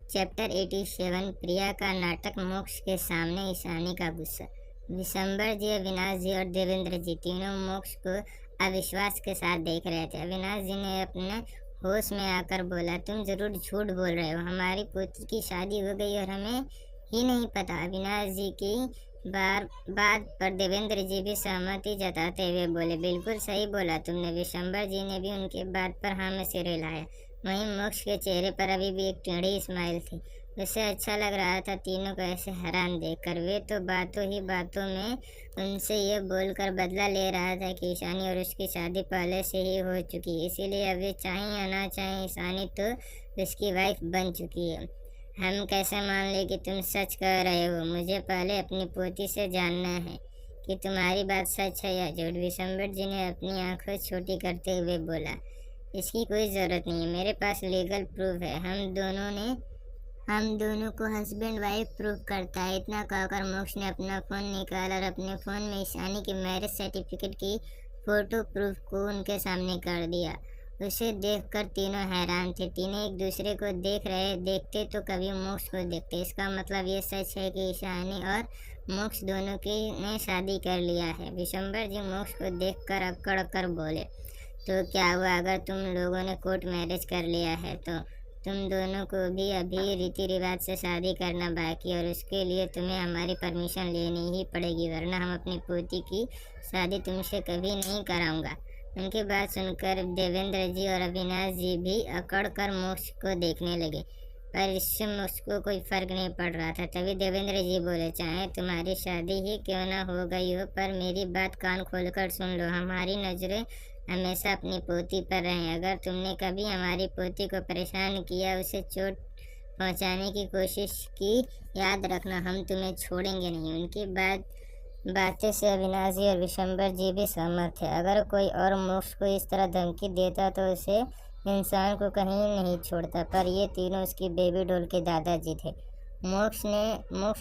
Chapter 87 प्रिया का नाटक मोक्ष के सामने ईशानी का गुस्सा। विशंबर जी, अविनाश जी और देवेंद्र जी तीनों मोक्ष को अविश्वास के साथ देख रहे थे। अविनाश जी ने अपने होश में आकर बोला, तुम जरूर झूठ बोल रहे हो, हमारी पुत्र की शादी हो गई और हमें ही नहीं पता। अविनाश जी की बात पर देवेंद्र जी भी सहमति जताते हुए बोले, बिल्कुल सही बोला तुमने। विशंबर जी ने भी उनके बात पर हाँ में सिर हिलाया। वहीं मोक्ष के चेहरे पर अभी भी एक टेढ़ी स्माइल थी। उसे अच्छा लग रहा था तीनों को ऐसे हैरान देखकर। वे तो बातों ही बातों में उनसे ये बोलकर बदला ले रहा था कि ईशानी और उसकी शादी पहले से ही हो चुकी है, इसीलिए अब वे चाहें या ना चाहें ईशानी तो उसकी वाइफ बन चुकी है। हम कैसे मान ले कि तुम सच कह रहे हो? मुझे पहले अपनी पोती से जानना है कि तुम्हारी बात सच है या झूठ। विशंबर जी ने अपनी आंखें छोटी करते हुए बोला, इसकी कोई ज़रूरत नहीं है, मेरे पास लीगल प्रूफ है। हम दोनों को हस्बैंड वाइफ प्रूफ करता है। इतना कहकर मोक्ष ने अपना फ़ोन निकाला और अपने फ़ोन में ईशानी की मैरिज सर्टिफिकेट की फ़ोटो प्रूफ को उनके सामने कर दिया। उसे देखकर तीनों हैरान थे। तीनों एक दूसरे को देखते तो कभी मोक्ष को देखते। इसका मतलब ये सच है कि ईशानी और मोक्ष दोनों की ने शादी कर लिया है। विशंबर जी मोक्ष को देखकर अकड़ कर बोले, तो क्या हुआ अगर तुम लोगों ने कोर्ट मैरिज कर लिया है तो? तुम दोनों को भी अभी रीति रिवाज से शादी करना बाकी है और उसके लिए तुम्हें हमारी परमिशन लेनी ही पड़ेगी, वरना हम अपनी पोती की शादी तुमसे कभी नहीं कराऊंगा। उनकी बात सुनकर देवेंद्र जी और अविनाश जी भी अकड़ कर मोक्ष को देखने लगे, पर इससे मोक्ष को कोई फर्क नहीं पड़ रहा था। तभी देवेंद्र जी बोले, चाहे तुम्हारी शादी ही क्यों ना हो गई हो, पर मेरी बात कान खोलकर सुन लो। हमारी नजरें हमेशा अपनी पोती पर रहें। अगर तुमने कभी हमारी पोती को परेशान किया, उसे चोट पहुंचाने की कोशिश की, याद रखना हम तुम्हें छोड़ेंगे नहीं। उनकी बातें से अविनाश जी और विशंबर जी भी सहमत थे। अगर कोई और मोक्ष को इस तरह धमकी देता तो उसे इंसान को कहीं नहीं छोड़ता, पर ये तीनों उसकी बेबी डॉल के दादाजी थे। मोक्ष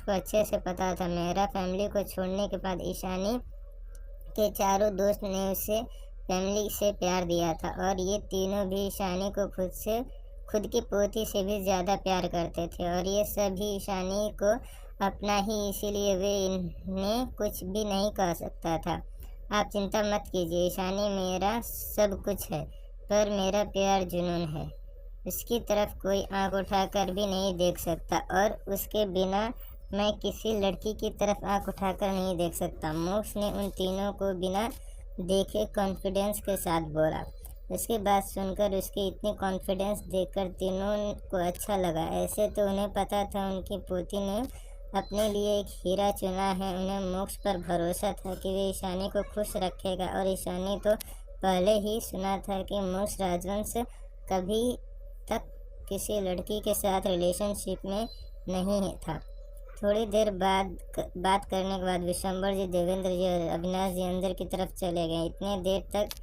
को अच्छे से पता था, मेहरा फैमिली को छोड़ने के बाद ईशानी के चारों दोस्त ने उसे फैमिली से प्यार दिया था और ये तीनों भी ईशानी को खुद की पोती से भी ज़्यादा प्यार करते थे और ये सभी ईशानी को अपना ही, इसीलिए वे इन्हें कुछ भी नहीं कह सकता था। आप चिंता मत कीजिए, ईशानी मेरा सब कुछ है, पर मेरा प्यार जुनून है। उसकी तरफ कोई आंख उठाकर भी नहीं देख सकता और उसके बिना मैं किसी लड़की की तरफ आंख उठाकर नहीं देख सकता। मोक्ष ने उन तीनों को बिना देखे कॉन्फिडेंस के साथ बोला। उसकी बात सुनकर उसकी इतनी कॉन्फिडेंस देखकर तीनों को अच्छा लगा। ऐसे तो उन्हें पता था उनकी पोती ने अपने लिए एक हीरा चुना है। उन्हें मोक्ष पर भरोसा था कि वे ईशानी को खुश रखेगा और ईशानी तो पहले ही सुना था कि मोक्ष राजवंश कभी तक किसी लड़की के साथ रिलेशनशिप में नहीं था। थोड़ी देर बाद बात करने के बाद विशंबर जी, देवेंद्र जी और अविनाश जी अंदर की तरफ चले गए। इतने देर तक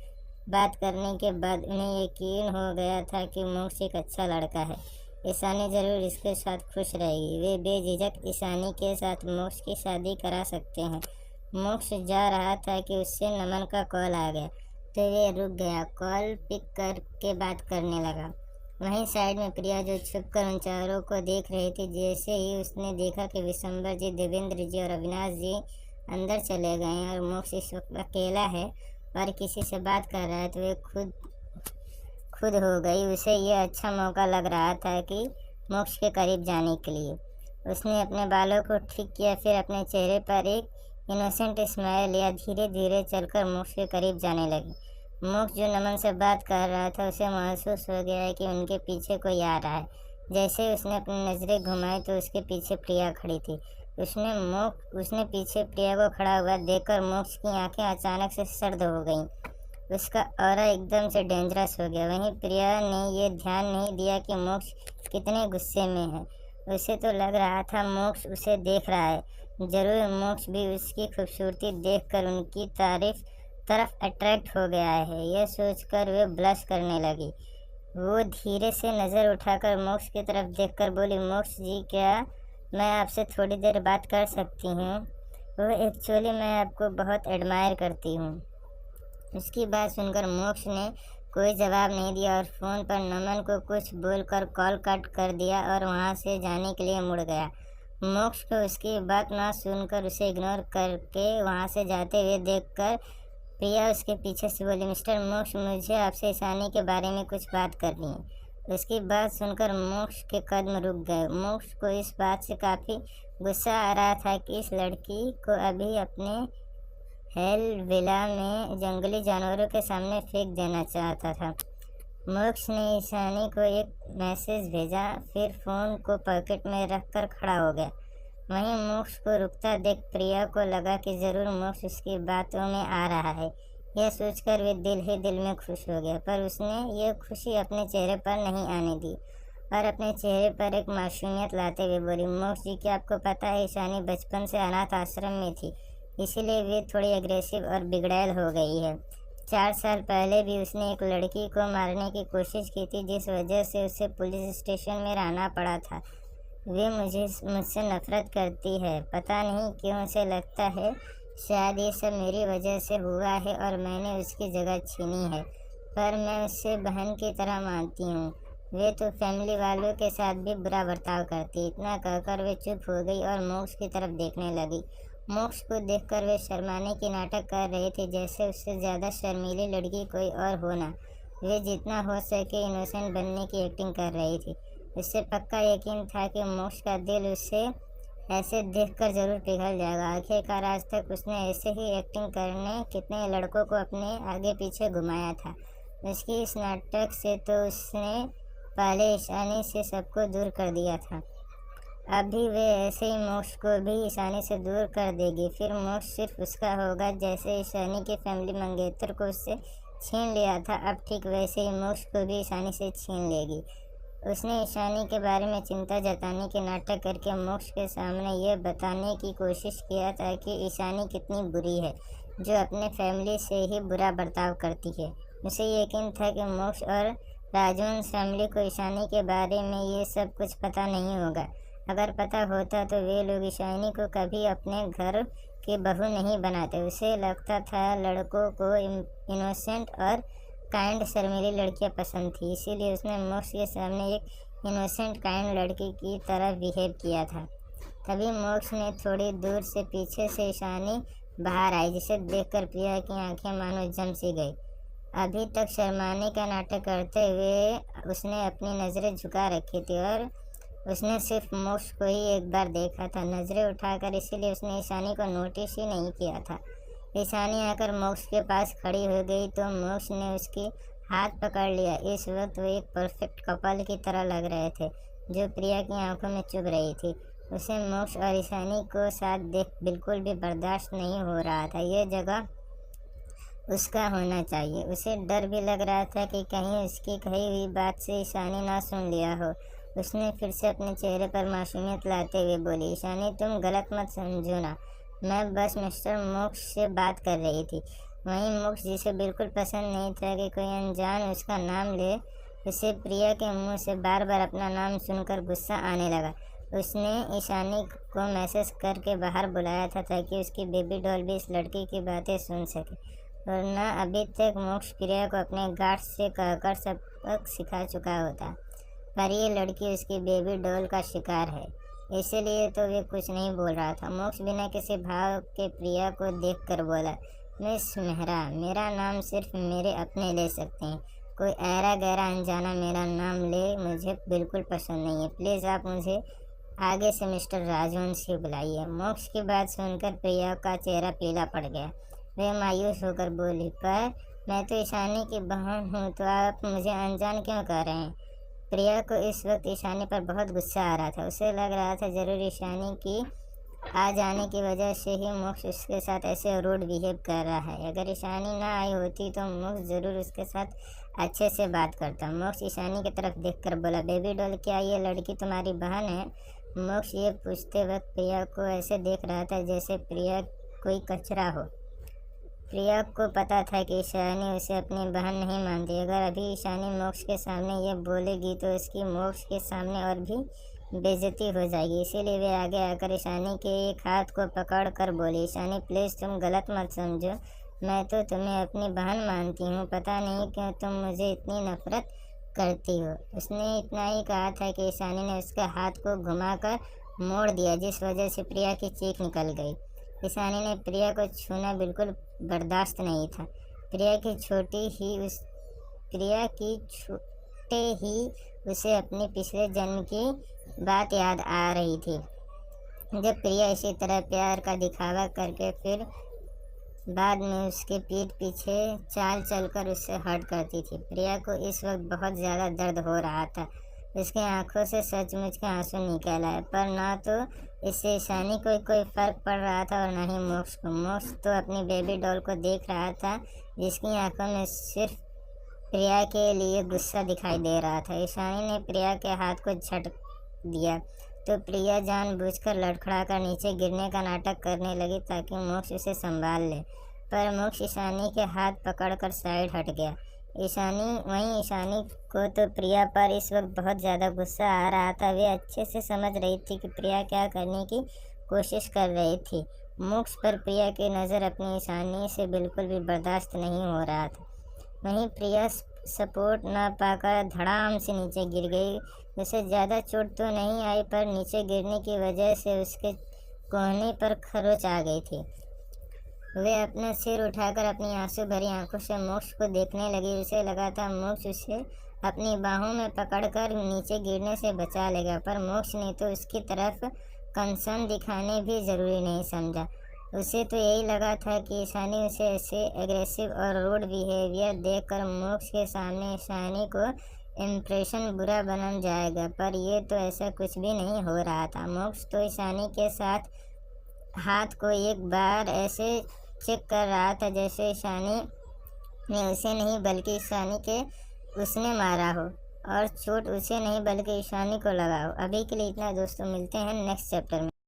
बात करने के बाद उन्हें यकीन हो गया था कि मोक्ष एक अच्छा लड़का है। ईशानी जरूर इसके साथ खुश रहेगी। वे बेझिझक ईशानी के साथ मोक्ष की शादी करा सकते हैं। मोक्ष जा रहा था कि उससे नमन का कॉल आ गया, तो वे रुक गया। कॉल पिक करके बात करने लगा। वहीं साइड में प्रिया जो छुपकर उन चारों को देख रही थी, जैसे ही उसने देखा कि विशंबर जी, देवेंद्र जी और अविनाश जी अंदर चले गए और मोक्ष इस वक्त अकेला है और किसी से बात कर रहा है, तो वे खुद हो गई। उसे यह अच्छा मौका लग रहा था कि मोक्ष के करीब जाने के लिए। उसने अपने बालों को ठीक किया, फिर अपने चेहरे पर एक इनोसेंट स्माइल लिया, धीरे धीरे चलकर मोक्ष के करीब जाने लगी। मोक्ष जो नमन से बात कर रहा था, उसे महसूस हो गया है कि उनके पीछे कोई आ रहा है। जैसे उसने अपनी नज़रें घुमाई तो उसके पीछे प्रिया खड़ी थी। उसने पीछे प्रिया को खड़ा हुआ देखकर मोक्ष की आंखें अचानक से सर्द हो गईं। उसका ऑरा एकदम से डेंजरस हो गया। वहीं प्रिया ने ये ध्यान नहीं दिया कि मोक्ष कितने गुस्से में है। उसे तो लग रहा था मोक्ष उसे देख रहा है। जरूर मोक्ष भी उसकी खूबसूरती देखकर उनकी तरफ अट्रैक्ट हो गया है। यह सोचकर वे ब्लश करने लगी। वो धीरे से नज़र उठाकर मोक्ष की तरफ देखकर बोली, मोक्ष जी, क्या मैं आपसे थोड़ी देर बात कर सकती हूँ? वो एक्चुअली मैं आपको बहुत एडमायर करती हूँ। उसकी बात सुनकर मोक्ष ने कोई जवाब नहीं दिया और फ़ोन पर नमन को कुछ बोलकर कॉल कट कर दिया और वहाँ से जाने के लिए मुड़ गया। मोक्ष को उसकी बात ना सुनकर उसे इग्नोर करके वहाँ से जाते हुए देखकर प्रिया उसके पीछे से बोली, मिस्टर मोक्ष, मुझे आपसे ईशानी के बारे में कुछ बात करनी है। उसकी बात सुनकर मोक्ष के कदम रुक गए। मोक्ष को इस बात से काफ़ी गुस्सा आ रहा था कि इस लड़की को अभी अपने हेल विला में जंगली जानवरों के सामने फेंक देना चाहता था। मोक्ष ने ईशानी को एक मैसेज भेजा, फिर फ़ोन को पॉकेट में रखकर खड़ा हो गया। वहीं मोक्ष को रुकता देख प्रिया को लगा कि ज़रूर मोक्ष उसकी बातों में आ रहा है। यह सोचकर वे दिल ही दिल में खुश हो गया, पर उसने यह खुशी अपने चेहरे पर नहीं आने दी और अपने चेहरे पर एक मासूमियत लाते हुए बोली, मोक्ष जी, क्या आपको पता है ईशानी बचपन से अनाथ आश्रम में थी, इसीलिए वे थोड़ी एग्रेसिव और बिगड़ैल हो गई है। 4 साल पहले भी उसने एक लड़की को मारने की कोशिश की थी, जिस वजह से उसे पुलिस स्टेशन में रहना पड़ा था। वे मुझसे नफरत करती है। पता नहीं क्यों उसे लगता है शायद ये सब मेरी वजह से हुआ है और मैंने उसकी जगह छीनी है, पर मैं उसे बहन की तरह मानती हूँ। वे तो फैमिली वालों के साथ भी बुरा बर्ताव करती। इतना कहकर वे चुप हो गई और मोक्ष की तरफ देखने लगी। मोक्ष को देखकर वे शर्माने की नाटक कर रहे थे, जैसे उससे ज़्यादा शर्मीली लड़की कोई और हो ना। वे जितना हो सके इनोसेंट बनने की एक्टिंग कर रही थी। उससे पक्का यकीन था कि मोक्ष का दिल उसे ऐसे देखकर ज़रूर पिघल जाएगा। आखिरकार आज तक उसने ऐसे ही एक्टिंग करने कितने लड़कों को अपने आगे पीछे घुमाया था। उसकी इस नाटक से तो उसने पहले ईशानी से सबको दूर कर दिया था, अभी वे ऐसे ही मोक्ष को भी ईशानी से दूर कर देगी। फिर मोक्ष सिर्फ उसका होगा, जैसे ईशानी की फैमिली मंगेतर को उससे छीन लिया था, अब ठीक वैसे ही मोक्ष को भी ईशानी से छीन लेगी। उसने ईशानी के बारे में चिंता जताने के नाटक करके मोक्ष के सामने ये बताने की कोशिश किया था कि ईशानी कितनी बुरी है, जो अपने फैमिली से ही बुरा बर्ताव करती है। उसे यकीन था कि मोक्ष और राजवंश फैमिली को ईशानी के बारे में ये सब कुछ पता नहीं होगा। अगर पता होता तो वे लोग ईशानी को कभी अपने घर की बहू नहीं बनाते। उसे लगता था लड़कों को इनोसेंट और काइंड शर्मीली लड़कियां पसंद थी, इसीलिए उसने मोक्ष के सामने एक इनोसेंट काइंड लड़की की तरह बिहेव किया था। तभी मोक्ष ने थोड़ी दूर से पीछे से ईशानी बाहर आई, जिसे देखकर प्रिया की आंखें मानो जम सी गई। अभी तक शर्माने का नाटक करते हुए उसने अपनी नज़रें झुका रखी थी और उसने सिर्फ मोक्ष को ही एक बार देखा था, नज़रें उठाकर, इसीलिए उसने ईशानी को नोटिस ही नहीं किया था। ईशानी आकर मोक्ष के पास खड़ी हो गई तो मोक्ष ने उसकी हाथ पकड़ लिया। इस वक्त वो एक परफेक्ट कपल की तरह लग रहे थे, जो प्रिया की आंखों में चुभ रही थी। उसे मोक्ष और ईशानी को साथ देख बिल्कुल भी बर्दाश्त नहीं हो रहा था। यह जगह उसका होना चाहिए। उसे डर भी लग रहा था कि कहीं उसकी कही हुई बात से ईशानी ना सुन लिया हो। उसने फिर से अपने चेहरे पर मासूमियत लाते हुए बोली, ईशानी, तुम गलत मत समझो ना, मैं बस मिस्टर मोक्ष से बात कर रही थी। वहीं मोक्ष, जिसे बिल्कुल पसंद नहीं था कि कोई अनजान उसका नाम ले, उसे प्रिया के मुंह से बार बार अपना नाम सुनकर गुस्सा आने लगा। उसने ईशानी को मैसेज करके बाहर बुलाया था ताकि उसकी बेबी डॉल भी इस लड़की की बातें सुन सके, वरना अभी तक मोक्ष प्रिया को अपने गार्ड से कहकर सबक सिखा चुका होता। पर ये लड़की उसकी बेबी डॉल का शिकार है, इसीलिए तो वे कुछ नहीं बोल रहा था। मोक्ष बिना किसी भाव के प्रिया को देखकर बोला, मिस मेहरा, मेरा नाम सिर्फ मेरे अपने ले सकते हैं, कोई ऐरा गहरा अनजाना मेरा नाम ले मुझे बिल्कुल पसंद नहीं है। प्लीज़ आप मुझे आगे से मिस्टर राजवंश ही बुलाइए। मोक्ष की बात सुनकर प्रिया का चेहरा पीला पड़ गया। वे मायूस होकर बोली, पर मैं तो ईशानी की बहन हूँ, तो आप मुझे अनजान क्यों कह रहे हैं? प्रिया को इस वक्त ईशानी पर बहुत गुस्सा आ रहा था। उसे लग रहा था ज़रूर ईशानी की आ जाने की वजह से ही मोक्ष उसके साथ ऐसे रूड बिहेव कर रहा है। अगर ईशानी ना आई होती तो मोक्ष ज़रूर उसके साथ अच्छे से बात करता। मोक्ष ईशानी की तरफ देखकर बोला, बेबी डॉल, क्या ये लड़की तुम्हारी बहन है? मोक्ष ये पूछते वक्त प्रिया को ऐसे देख रहा था जैसे प्रिया कोई कचरा हो। प्रिया को पता था कि ईशानी उसे अपनी बहन नहीं मानती। अगर अभी ईशानी मोक्ष के सामने ये बोलेगी तो उसकी मोक्ष के सामने और भी बेइज्जती हो जाएगी, इसीलिए वे आगे आकर ईशानी के एक हाथ को पकड़ कर बोली, ईशानी, प्लीज़ तुम गलत मत समझो, मैं तो तुम्हें अपनी बहन मानती हूँ, पता नहीं क्यों तुम मुझे इतनी नफरत करती हो। उसने इतना ही कहा था कि ईशानी ने उसके हाथ को घुमाकर मोड़ दिया, जिस वजह से प्रिया की चीख निकल गई। ईशानी ने प्रिया को छूना बिल्कुल बर्दाश्त नहीं था। प्रिया की छूते ही उसे अपने पिछले जन्म की बात याद आ रही थी, जब प्रिया इसी तरह प्यार का दिखावा करके फिर बाद में उसके पीठ पीछे चाल चलकर उससे हट करती थी। प्रिया को इस वक्त बहुत ज़्यादा दर्द हो रहा था। उसकी आंखों से सचमुच के आंसू निकल आए, पर ना तो इससे ईशानी को कोई फर्क पड़ रहा था और ना ही मोक्ष को। मोक्ष तो अपनी बेबी डॉल को देख रहा था, जिसकी आंखों में सिर्फ प्रिया के लिए गुस्सा दिखाई दे रहा था। ईशानी ने प्रिया के हाथ को झटक दिया तो प्रिया जानबूझकर लड़खड़ाकर नीचे गिरने का नाटक करने लगी ताकि मोक्ष उसे संभाल ले, पर मोक्ष ईशानी के हाथ पकड़कर साइड हट गया। ईशानी को तो प्रिया पर इस वक्त बहुत ज़्यादा गुस्सा आ रहा था। वे अच्छे से समझ रही थी कि प्रिया क्या करने की कोशिश कर रही थी। मोक्ष पर प्रिया की नज़र अपनी ईशानी से बिल्कुल भी बर्दाश्त नहीं हो रहा था। वहीं प्रिया सपोर्ट न पाकर धड़ाम से नीचे गिर गई। उसे ज़्यादा चोट तो नहीं आई, पर नीचे गिरने की वजह से उसके कोहनी पर खरोंच आ गई थी। वे अपना सिर उठाकर अपनी आंसू भरी आंखों से मोक्ष को देखने लगी। उसे लगा था मोक्ष उसे अपनी बाहों में पकड़कर नीचे गिरने से बचा लेगा, पर मोक्ष ने तो उसकी तरफ कंसर्न दिखाने भी ज़रूरी नहीं समझा। उसे तो यही लगा था कि ईशानी उसे ऐसे एग्रेसिव और रूड बिहेवियर देखकर मोक्ष के सामने ईशानी को इम्प्रेशन बुरा बन जाएगा, पर यह तो ऐसा कुछ भी नहीं हो रहा था। मोक्ष तो ईशानी के साथ हाथ को एक बार ऐसे चेक कर रहा था जैसे ईशानी ने उसे नहीं बल्कि ईशानी के उसने मारा हो, और चोट उसे नहीं बल्कि ईशानी को लगा हो। अभी के लिए इतना दोस्तों, मिलते हैं नेक्स्ट चैप्टर में।